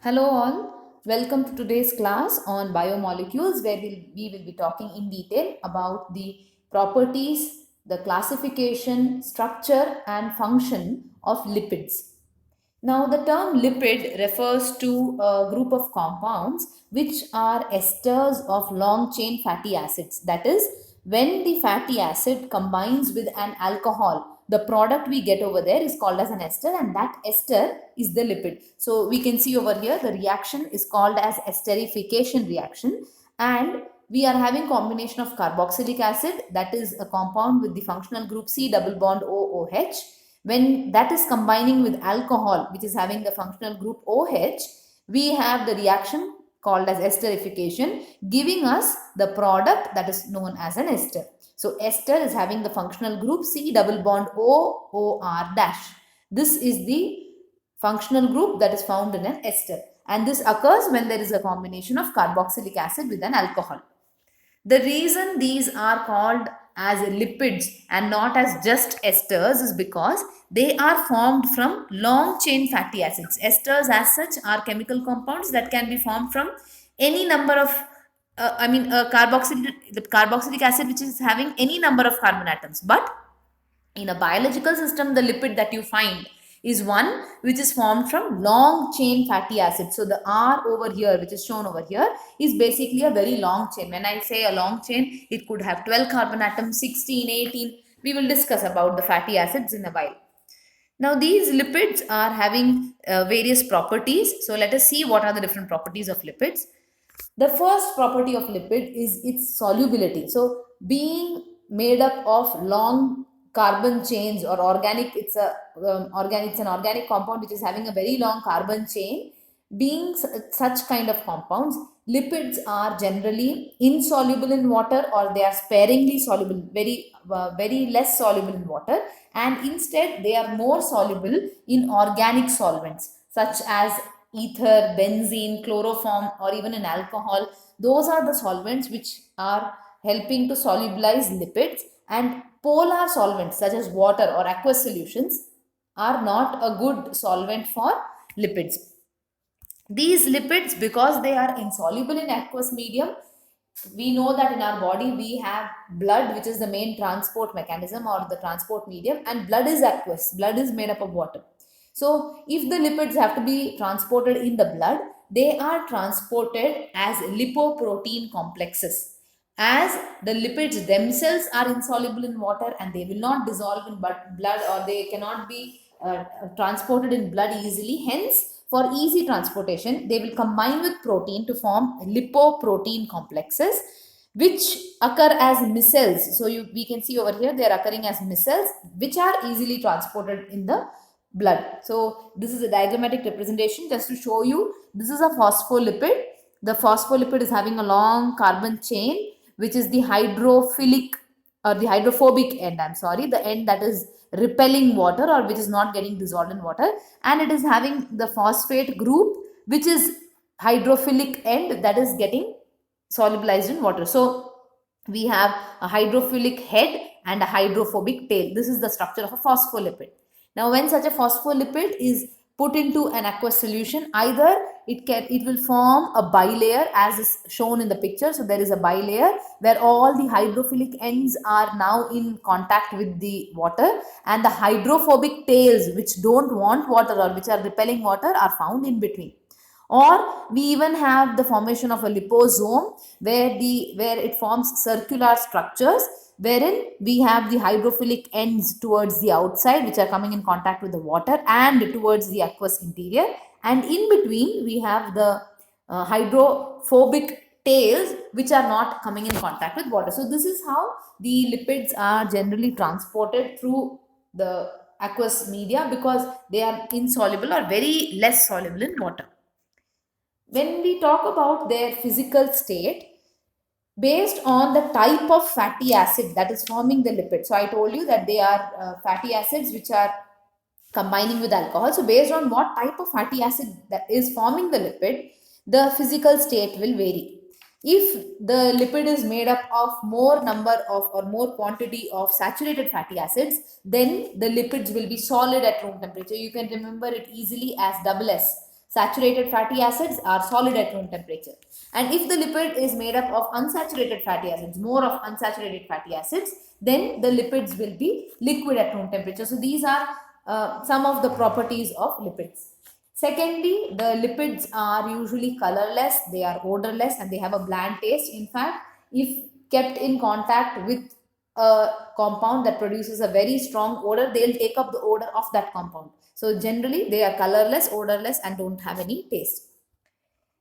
Hello all, welcome to today's class on biomolecules where we will be talking in detail about the properties, the classification, structure and function of lipids. Now the term lipid refers to a group of compounds which are esters of long chain fatty acids. That is, when the fatty acid combines with an alcohol, the product we get over there is called as an ester, and that ester is the lipid. So we can see over here the reaction is called as esterification reaction, and we are having combination of carboxylic acid, that is a compound with the functional group C double bond OOH. When that is combining with alcohol, which is having the functional group OH, we have the reaction called as esterification, giving us the product that is known as an ester. So ester is having the functional group C double bond OOR dash. This is the functional group that is found in an ester, and this occurs when there is a combination of carboxylic acid with an alcohol. The reason these are called as lipids and not as just esters is because they are formed from long chain fatty acids. Esters as such are chemical compounds that can be formed from any number of the carboxylic acid which is having any number of carbon atoms. But in a biological system, the lipid that you find is one which is formed from long chain fatty acids. So the R over here, which is shown over here, is basically a very long chain. When I say a long chain, it could have 12 carbon atoms, 16, 18. We will discuss about the fatty acids in a while. Now these lipids are having various properties. So let us see what are the different properties of lipids. The first property of lipid is its solubility. So being made up of long carbon chains or organic, it's an organic compound which is having a very long carbon chain. Being such kind of compounds, lipids are generally insoluble in water, or they are sparingly soluble, very less soluble in water, and instead they are more soluble in organic solvents such as ether, benzene, chloroform, or even in alcohol. Those are the solvents which are helping to solubilize lipids, and polar solvents such as water or aqueous solutions are not a good solvent for lipids. These lipids, because they are insoluble in aqueous medium, we know that in our body we have blood, which is the main transport mechanism or the transport medium, and blood is aqueous, blood is made up of water. So if the lipids have to be transported in the blood, they are transported as lipoprotein complexes. As the lipids themselves are insoluble in water and they will not dissolve in blood, or they cannot be transported in blood easily, hence for easy transportation they will combine with protein to form lipoprotein complexes which occur as micelles. So we can see over here they are occurring as micelles which are easily transported in the blood. So this is a diagrammatic representation just to show you. This is a phospholipid. The phospholipid is having a long carbon chain which is the hydrophilic or the hydrophobic end, I'm sorry, the end that is repelling water or which is not getting dissolved in water, and it is having the phosphate group which is hydrophilic end that is getting solubilized in water. So we have a hydrophilic head and a hydrophobic tail. This is the structure of a phospholipid. Now when such a phospholipid is put into an aqueous solution, either it will form a bilayer as is shown in the picture. So there is a bilayer where all the hydrophilic ends are now in contact with the water, and the hydrophobic tails which don't want water or which are repelling water are found in between. Or we even have the formation of a liposome where it forms circular structures wherein we have the hydrophilic ends towards the outside which are coming in contact with the water and towards the aqueous interior, and in between we have the hydrophobic tails which are not coming in contact with water. So this is how the lipids are generally transported through the aqueous media, because they are insoluble or very less soluble in water. When we talk about their physical state, based on the type of fatty acid that is forming the lipid. So I told you that they are fatty acids which are combining with alcohol. So based on what type of fatty acid that is forming the lipid, the physical state will vary. If the lipid is made up of more number of or more quantity of saturated fatty acids, then the lipids will be solid at room temperature. You can remember it easily as double S. Saturated fatty acids are solid at room temperature. And if the lipid is made up of unsaturated fatty acids, more of unsaturated fatty acids, then the lipids will be liquid at room temperature. So these are some of the properties of lipids. Secondly, the lipids are usually colorless, they are odorless, and they have a bland taste. In fact, if kept in contact with a compound that produces a very strong odor, they'll take up the odor of that compound. So generally, they are colorless, odorless, and don't have any taste.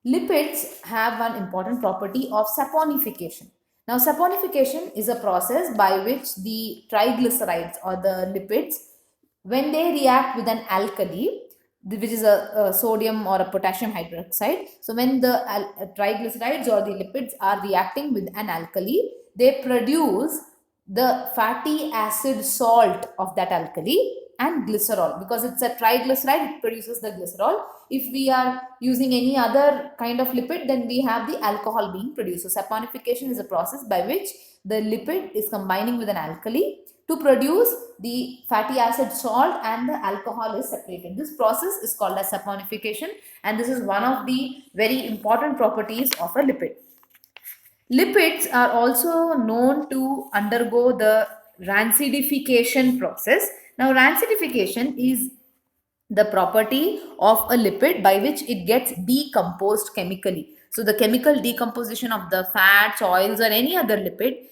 Lipids have one important property of saponification. Now, saponification is a process by which the triglycerides or the lipids, when they react with an alkali, which is a sodium or a potassium hydroxide. So, when the triglycerides or the lipids are reacting with an alkali, they produce the fatty acid salt of that alkali and glycerol. Because it's a triglyceride, it produces the glycerol. If we are using any other kind of lipid, then we have the alcohol being produced. So saponification is a process by which the lipid is combining with an alkali to produce the fatty acid salt, and the alcohol is separated. This process is called as saponification, and this is one of the very important properties of a lipid. Lipids are also known to undergo the rancidification process. Now, rancidification is the property of a lipid by which it gets decomposed chemically. So, the chemical decomposition of the fats, oils, or any other lipid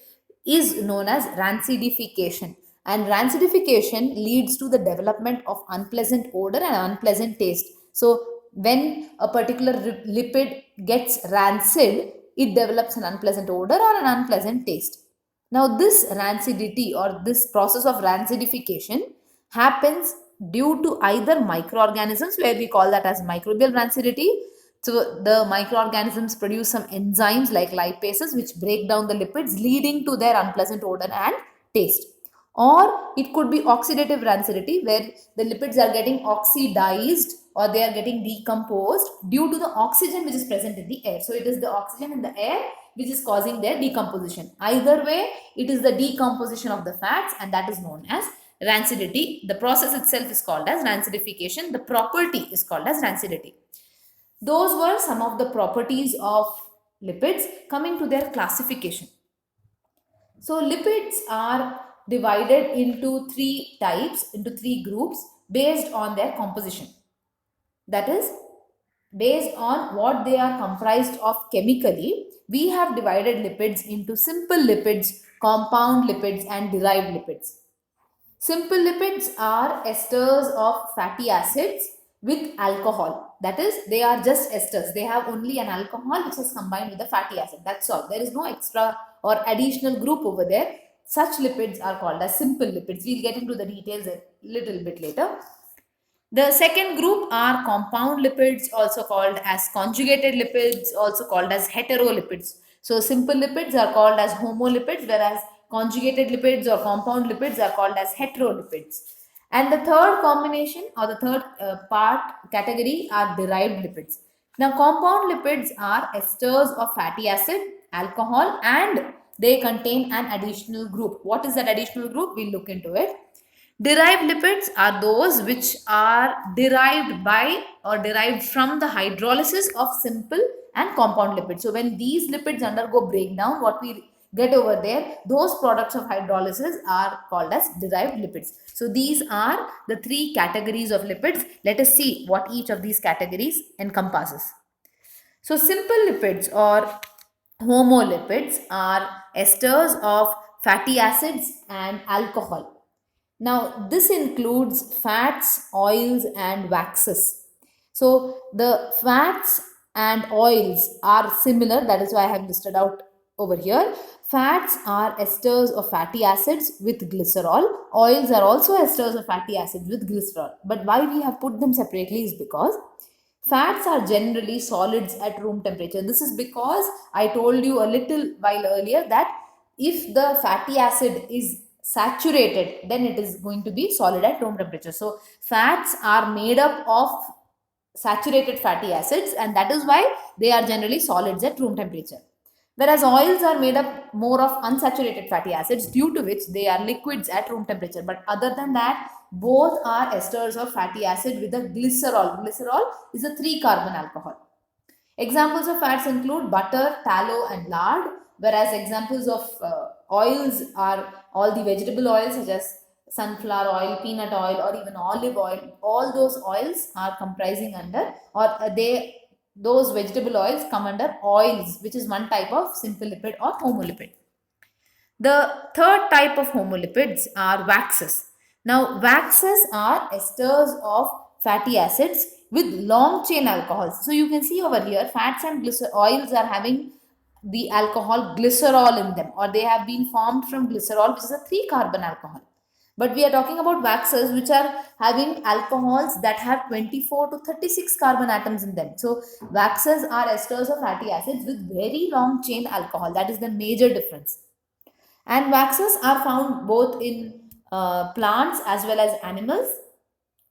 is known as rancidification. And rancidification leads to the development of unpleasant odor and unpleasant taste. So, when a particular lipid gets rancid, it develops an unpleasant odor or an unpleasant taste. Now, this rancidity or this process of rancidification happens due to either microorganisms, where we call that as microbial rancidity. So, the microorganisms produce some enzymes like lipases which break down the lipids, leading to their unpleasant odor and taste. Or it could be oxidative rancidity, where the lipids are getting oxidized or they are getting decomposed due to the oxygen which is present in the air. So, it is the oxygen in the air which is causing their decomposition. Either way, it is the decomposition of the fats, and that is known as rancidity. The process itself is called as rancidification. The property is called as rancidity. Those were some of the properties of lipids. Coming to their classification. So, lipids are divided into three types, into three groups based on their composition. That is, based on what they are comprised of chemically, we have divided lipids into simple lipids, compound lipids, and derived lipids. Simple lipids are esters of fatty acids with alcohol. That is, they are just esters. They have only an alcohol which is combined with the fatty acid. That's all. There is no extra or additional group over there. Such lipids are called as simple lipids. We'll get into the details a little bit later. The second group are compound lipids, also called as conjugated lipids, also called as heterolipids. So, simple lipids are called as homolipids, whereas conjugated lipids or compound lipids are called as heterolipids. And the third combination or the third category are derived lipids. Now, compound lipids are esters of fatty acid, alcohol, and they contain an additional group. What is that additional group? We'll look into it. Derived lipids are those which are derived by or derived from the hydrolysis of simple and compound lipids. So, when these lipids undergo breakdown, what we get over there, those products of hydrolysis are called as derived lipids. So, these are the three categories of lipids. Let us see what each of these categories encompasses. So, simple lipids or homolipids are esters of fatty acids and alcohol. Now, this includes fats, oils, and waxes. So, the fats and oils are similar. That is why I have listed out over here. Fats are esters of fatty acids with glycerol. Oils are also esters of fatty acids with glycerol. But why we have put them separately is because fats are generally solids at room temperature. This is because I told you a little while earlier that if the fatty acid is saturated, then it is going to be solid at room temperature. So, fats are made up of saturated fatty acids, and that is why they are generally solids at room temperature. Whereas oils are made up more of unsaturated fatty acids, due to which they are liquids at room temperature. But other than that, both are esters of fatty acid with a glycerol. Glycerol is a 3-carbon alcohol. Examples of fats include butter, tallow, and lard, whereas examples of oils are all the vegetable oils such as sunflower oil, peanut oil, or even olive oil. All those oils are comprising under, or those vegetable oils come under oils, which is one type of simple lipid or homolipid. The third type of homolipids are waxes. Now, waxes are esters of fatty acids with long chain alcohols. So, you can see over here, fats and oils are having the alcohol glycerol in them, or they have been formed from glycerol, which is a 3-carbon alcohol. But we are talking about waxes which are having alcohols that have 24 to 36 carbon atoms in them. So, waxes are esters of fatty acids with very long chain alcohol. That is the major difference. And waxes are found both in plants as well as animals.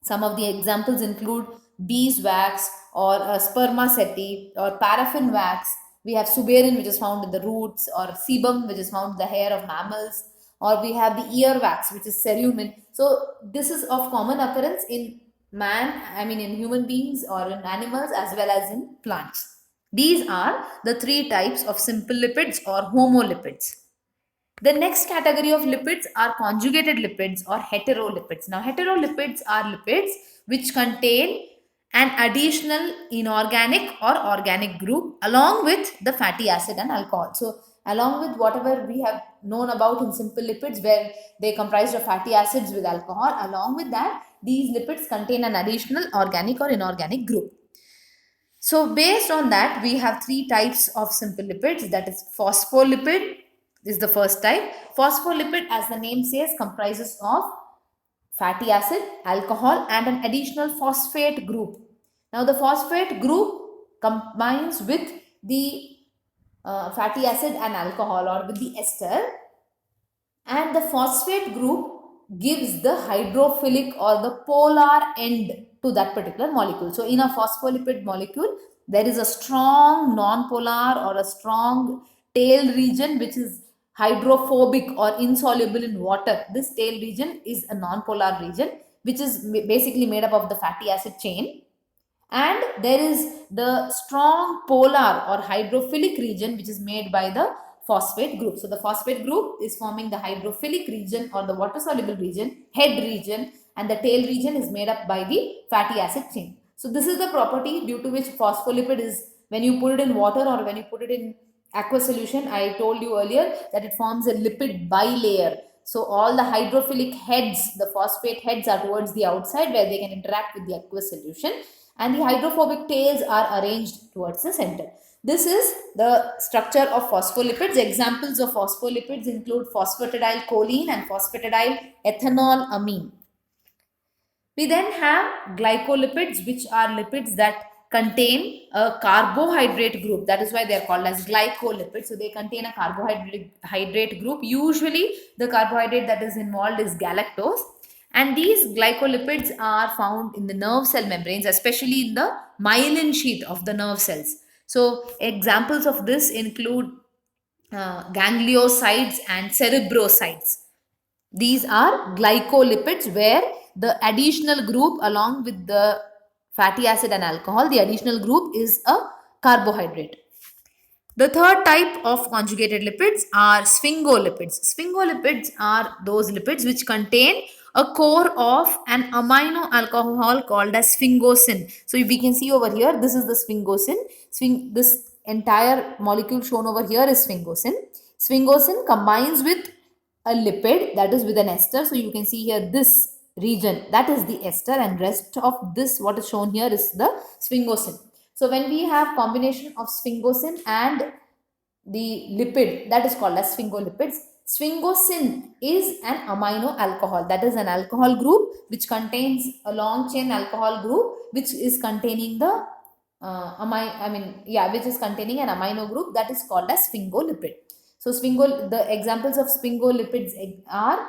Some of the examples include beeswax or spermaceti or paraffin wax. We have suberin, which is found in the roots, or sebum, which is found in the hair of mammals, or we have the ear wax, which is cerumen. So this is of common occurrence in in human beings or in animals as well as in plants. These are the 3 types of simple lipids or homolipids. The next category of lipids are conjugated lipids or heterolipids. Now, heterolipids are lipids which contain an additional inorganic or organic group along with the fatty acid and alcohol. So, along with whatever we have known about in simple lipids, where they comprise of fatty acids with alcohol, along with that, these lipids contain an additional organic or inorganic group. So, based on that, we have 3 types of simple lipids, that is phospholipid, is the first type. Phospholipid, as the name says, comprises of fatty acid, alcohol, and an additional phosphate group. Now, the phosphate group combines with the fatty acid and alcohol, or with the ester, and the phosphate group gives the hydrophilic or the polar end to that particular molecule. So, in a phospholipid molecule, there is a strong non-polar or a strong tail region which is hydrophobic or insoluble in water. This tail region is a non-polar region which is basically made up of the fatty acid chain, and there is the strong polar or hydrophilic region which is made by the phosphate group. So the phosphate group is forming the hydrophilic region or the water soluble region, head region, and the tail region is made up by the fatty acid chain. So this is the property due to which phospholipid is, when you put it in water or when you put it in aqueous solution, I told you earlier that it forms a lipid bilayer. So all the hydrophilic heads, the phosphate heads, are towards the outside where they can interact with the aqueous solution, and the hydrophobic tails are arranged towards the center. This is the structure of phospholipids. Examples of phospholipids include phosphatidylcholine and phosphatidylethanolamine. We then have glycolipids, which are lipids that contain a carbohydrate group. That is why they are called as glycolipids. So they contain a carbohydrate group. Usually the carbohydrate that is involved is galactose. And these glycolipids are found in the nerve cell membranes, especially in the myelin sheath of the nerve cells. So examples of this include gangliosides and cerebrosides. These are glycolipids, where the additional group along with the fatty acid and alcohol, the additional group is a carbohydrate. The third type of conjugated lipids are sphingolipids. Sphingolipids are those lipids which contain a core of an amino alcohol called as sphingosine. So we can see over here, this is the sphingosine. This entire molecule shown over here is sphingosine. Sphingosine combines with a lipid, that is with an ester. So you can see here this region, that is the ester, and rest of this, what is shown here, is the sphingosine. So when we have combination of sphingosine and the lipid, that is called as sphingolipids. Sphingosine is an amino alcohol, that is an alcohol group which contains a long chain alcohol group which is containing the which is containing an amino group, that is called as sphingolipid. So the examples of sphingolipids are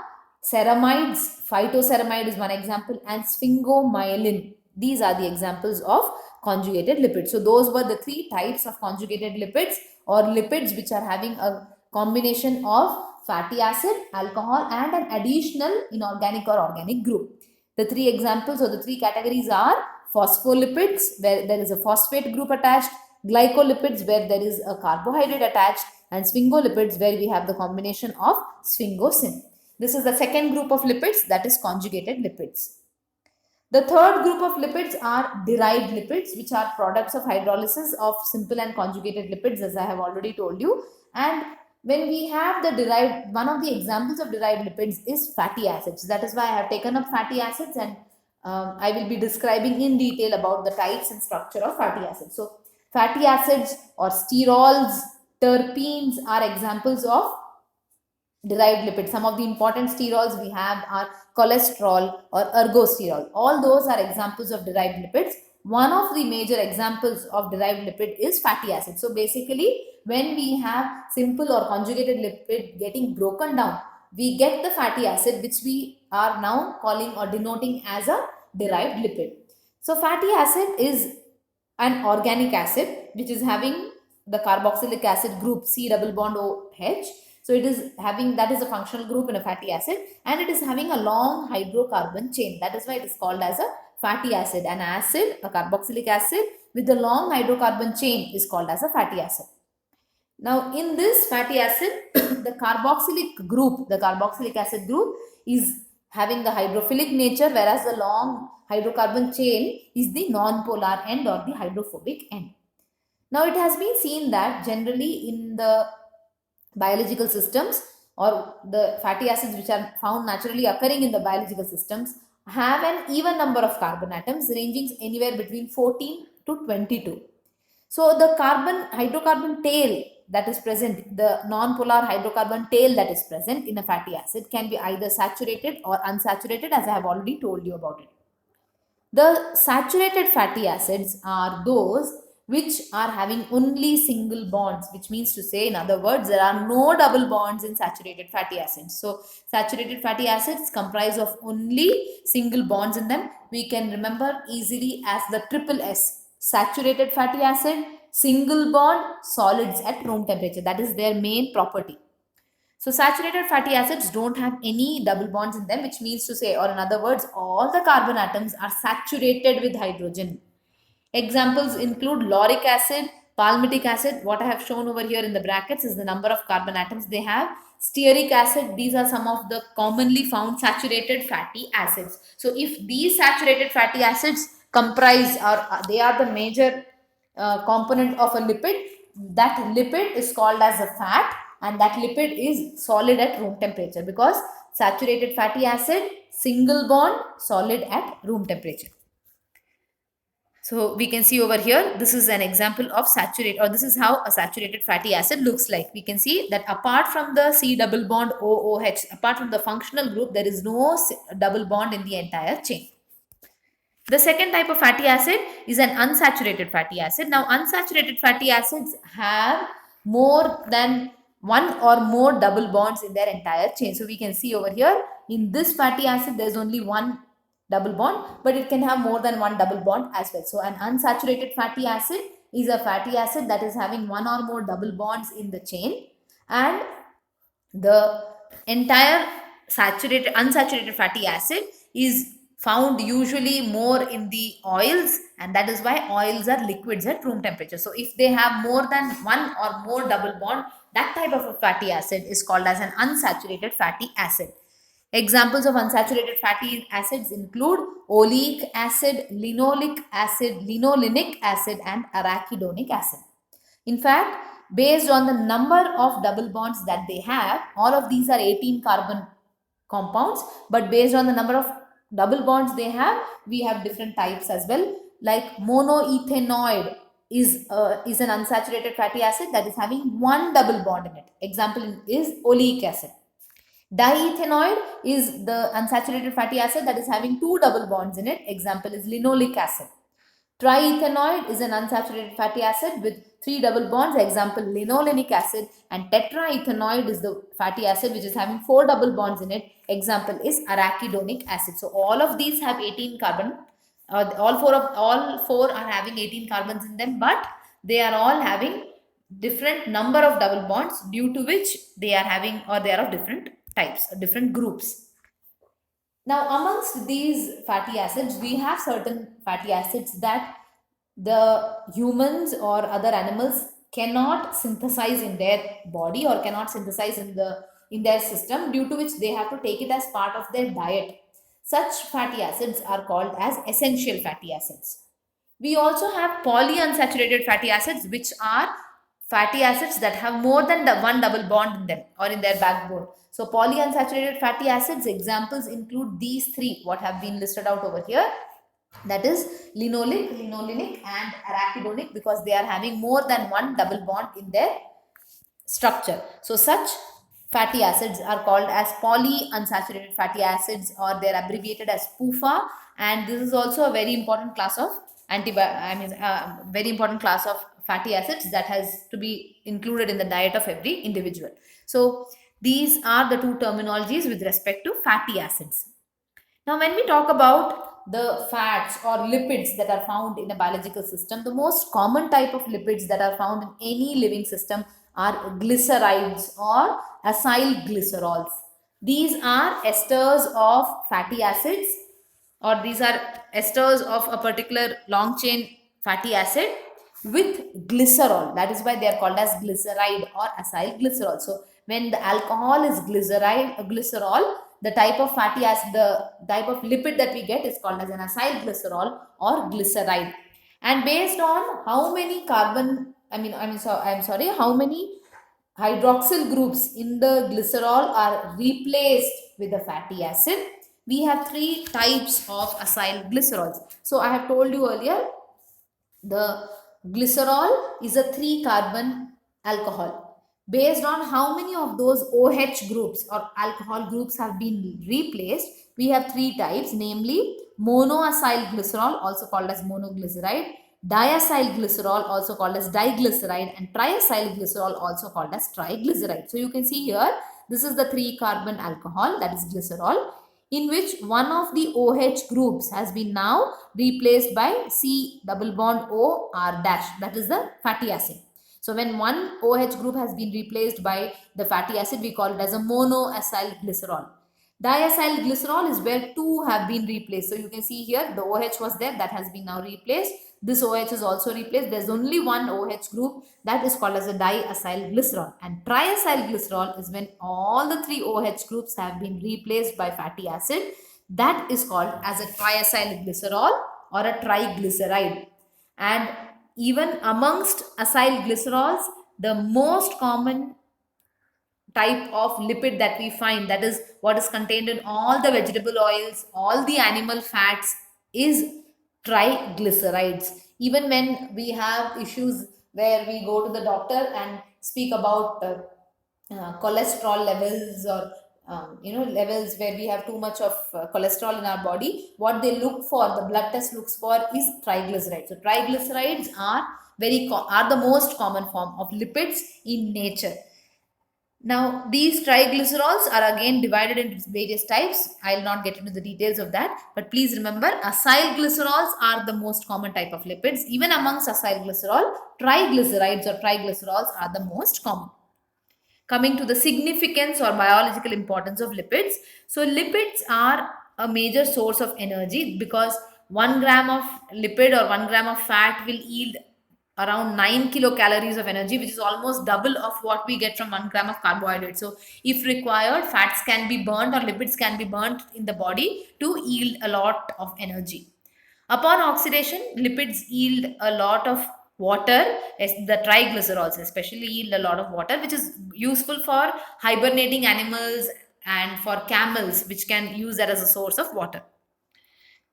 ceramides. Phytoceramide is one example, and sphingomyelin. These are the examples of conjugated lipids. So those were the three types of conjugated lipids, or lipids which are having a combination of fatty acid, alcohol, and an additional inorganic or organic group. The three examples or the three categories are phospholipids, where there is a phosphate group attached, glycolipids, where there is a carbohydrate attached, and sphingolipids, where we have the combination of sphingosine. This is the second group of lipids, that is conjugated lipids. The third group of lipids are derived lipids, which are products of hydrolysis of simple and conjugated lipids, as I have already told you. And when we have the derived, one of the examples of derived lipids is fatty acids. That is why I have taken up fatty acids, and I will be describing in detail about the types and structure of fatty acids. So, fatty acids or sterols, terpenes are examples of derived lipids. Some of the important sterols we have are cholesterol or ergosterol. All those are examples of derived lipids. One of the major examples of derived lipid is fatty acid. So basically, when we have simple or conjugated lipid getting broken down, we get the fatty acid, which we are now calling or denoting as a derived lipid. So fatty acid is an organic acid which is having the carboxylic acid group C double bond OH. So it is having, that is a functional group in a fatty acid, and it is having a long hydrocarbon chain. That is why it is called as a fatty acid. An acid, a carboxylic acid with a long hydrocarbon chain is called as a fatty acid. Now in this fatty acid, the carboxylic acid group is having the hydrophilic nature, whereas the long hydrocarbon chain is the non-polar end or the hydrophobic end. Now it has been seen that generally in the biological systems, or the fatty acids which are found naturally occurring in the biological systems, have an even number of carbon atoms ranging anywhere between 14 to 22. So the hydrocarbon tail that is present, the non-polar hydrocarbon tail that is present in a fatty acid, can be either saturated or unsaturated, as I have already told you about it. The saturated fatty acids are those which are having only single bonds, which means to say, in other words, there are no double bonds in saturated fatty acids. So saturated fatty acids comprise of only single bonds in them. We can remember easily as the triple S: saturated fatty acid, single bond, solids at room temperature. That is their main property. So saturated fatty acids don't have any double bonds in them, which means to say, or in other words, all the carbon atoms are saturated with hydrogen. Examples include lauric acid, palmitic acid. What I have shown over here in the brackets is the number of carbon atoms they have. Stearic acid, these are some of the commonly found saturated fatty acids. So if these saturated fatty acids comprise, or they are the major component of a lipid, that lipid is called as a fat, and that lipid is solid at room temperature, because saturated fatty acid, single bond, solid at room temperature. So we can see over here, this is an example of saturated, or this is how a saturated fatty acid looks like. We can see that apart from the C double bond OOH, apart from the functional group, there is no double bond in the entire chain. The second type of fatty acid is an unsaturated fatty acid. Now, unsaturated fatty acids have more than one or more double bonds in their entire chain. So we can see over here, in this fatty acid, there is only one double bond, but it can have more than one double bond as well. So an unsaturated fatty acid is a fatty acid that is having one or more double bonds in the chain, and the entire unsaturated fatty acid is found usually more in the oils, and that is why oils are liquids at room temperature. So if they have more than one or more double bond, that type of a fatty acid is called as an unsaturated fatty acid. Examples of unsaturated fatty acids include oleic acid, linoleic acid, linolenic acid, and arachidonic acid. In fact, based on the number of double bonds that they have, all of these are 18 carbon compounds, but based on the number of double bonds they have, we have different types as well. Like monoethanoid is an unsaturated fatty acid that is having one double bond in it. Example is oleic acid. Diethanoid is the unsaturated fatty acid that is having two double bonds in it. Example is linoleic acid. Triethanoid is an unsaturated fatty acid with three double bonds. Example, linolenic acid. And tetraethanoid is the fatty acid which is having four double bonds in it. Example is arachidonic acid. So all of these have 18 carbon all four are having 18 carbons in them, but they are all having different number of double bonds, due to which they are having, or they are of different types, different groups. Now, amongst these fatty acids, we have certain fatty acids that the humans or other animals cannot synthesize in their body, or cannot synthesize in their system, due to which they have to take it as part of their diet. Such fatty acids are called as essential fatty acids. We also have polyunsaturated fatty acids, which are fatty acids that have more than the one double bond in them or in their backbone. So polyunsaturated fatty acids examples include these three, what have been listed out over here. That is linolenic, and arachidonic, because they are having more than one double bond in their structure. So such fatty acids are called as polyunsaturated fatty acids, or they are abbreviated as PUFA. And this is also a very important class of very important class of fatty acids that has to be included in the diet of every individual. So these are the two terminologies with respect to fatty acids. Now, when we talk about the fats or lipids that are found in a biological system, the most common type of lipids that are found in any living system are glycerides or acyl glycerols. These are esters of fatty acids, or these are esters of a particular long chain fatty acid with glycerol. That is why they are called as glyceride or acyl glycerol. So when the alcohol is glycerol, the type of fatty acid, the type of lipid that we get is called as an acyl glycerol or glyceride. And based on how many how many hydroxyl groups in the glycerol are replaced with the fatty acid, we have three types of acyl glycerols. So I have told you earlier, the glycerol is a 3 carbon alcohol. Based on how many of those OH groups or alcohol groups have been replaced, we have three types, namely monoacyl glycerol, also called as monoglyceride, diacyl glycerol, also called as diglyceride, and triacyl glycerol, also called as triglyceride. So you can see here, this is the 3 carbon alcohol, that is glycerol, in which one of the OH groups has been now replaced by C double bond O R dash, that is the fatty acid. So when one OH group has been replaced by the fatty acid, we call it as a monoacyl glycerol. Diacyl glycerol is where two have been replaced. So you can see here the OH was there, that has been now replaced. This OH is also replaced. There's only one OH group, that is called as a diacyl glycerol. And triacyl glycerol is when all the three OH groups have been replaced by fatty acid. That is called as a triacyl glycerol or a triglyceride. And even amongst acyl glycerols, the most common type of lipid that we find, that is what is contained in all the vegetable oils, all the animal fats, is triglycerides. Even when we have issues where we go to the doctor and speak about cholesterol levels, or levels where we have too much of cholesterol in our body, what they look for, the blood test looks for, is triglycerides. So triglycerides are are the most common form of lipids in nature. Now, these triglycerols are again divided into various types. I'll not get into the details of that. But please remember, acyl glycerols are the most common type of lipids. Even amongst acyl glycerol, triglycerides or triglycerols are the most common. Coming to the significance or biological importance of lipids. So, lipids are a major source of energy, because 1 gram of lipid or 1 gram of fat will yield around 9 kilocalories of energy, which is almost double of what we get from 1 gram of carbohydrate. So if required, fats can be burnt or lipids can be burnt in the body to yield a lot of energy. Upon oxidation, lipids yield a lot of water, as the triglycerols especially yield a lot of water, which is useful for hibernating animals and for camels, which can use that as a source of water.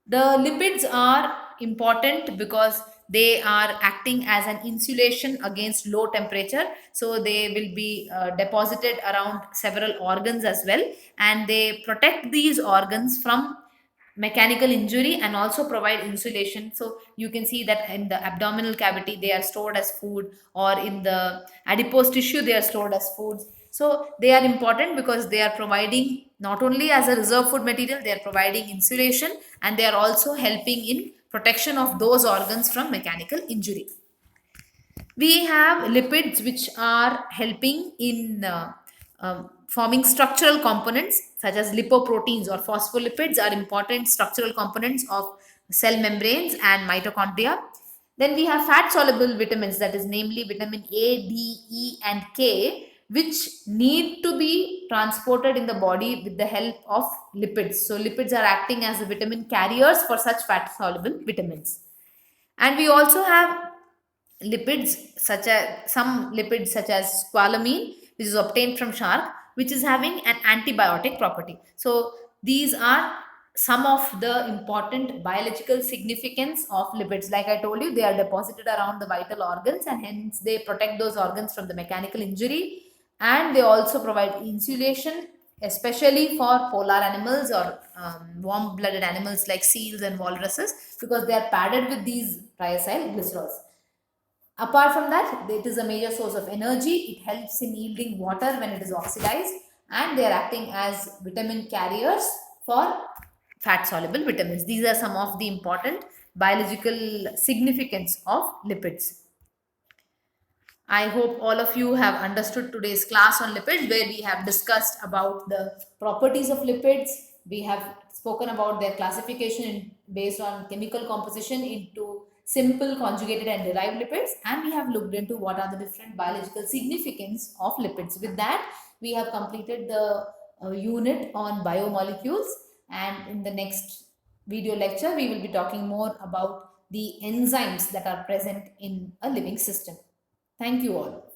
The lipids are important because they are acting as an insulation against low temperature. So they will be deposited around several organs as well, and they protect these organs from mechanical injury and also provide insulation. So you can see that in the abdominal cavity they are stored as food, or in the adipose tissue they are stored as foods. So they are important because they are providing not only as a reserve food material, they are providing insulation, and they are also helping in protection of those organs from mechanical injury. We have lipids which are helping in forming structural components such as lipoproteins or phospholipids are important structural components of cell membranes and mitochondria. Then we have fat soluble vitamins, that is namely vitamin A, D, E and K, which need to be transported in the body with the help of lipids. So lipids are acting as the vitamin carriers for such fat soluble vitamins. And we also have lipids such as some lipids such as squalene, which is obtained from shark, which is having an antibiotic property. So these are some of the important biological significance of lipids. Like I told you, they are deposited around the vital organs and hence they protect those organs from the mechanical injury, and they also provide insulation, especially for polar animals or warm blooded animals like seals and walruses, because they are padded with these triacyl glycerols. Apart from that, it is a major source of energy. It helps in yielding water when it is oxidized, and they are acting as vitamin carriers for fat soluble vitamins. These are some of the important biological significance of lipids. I hope all of you have understood today's class on lipids, where we have discussed about the properties of lipids. We have spoken about their classification based on chemical composition into simple, conjugated, and derived lipids, and we have looked into what are the different biological significance of lipids. With that, we have completed the unit on biomolecules, and in the next video lecture, we will be talking more about the enzymes that are present in a living system. Thank you all.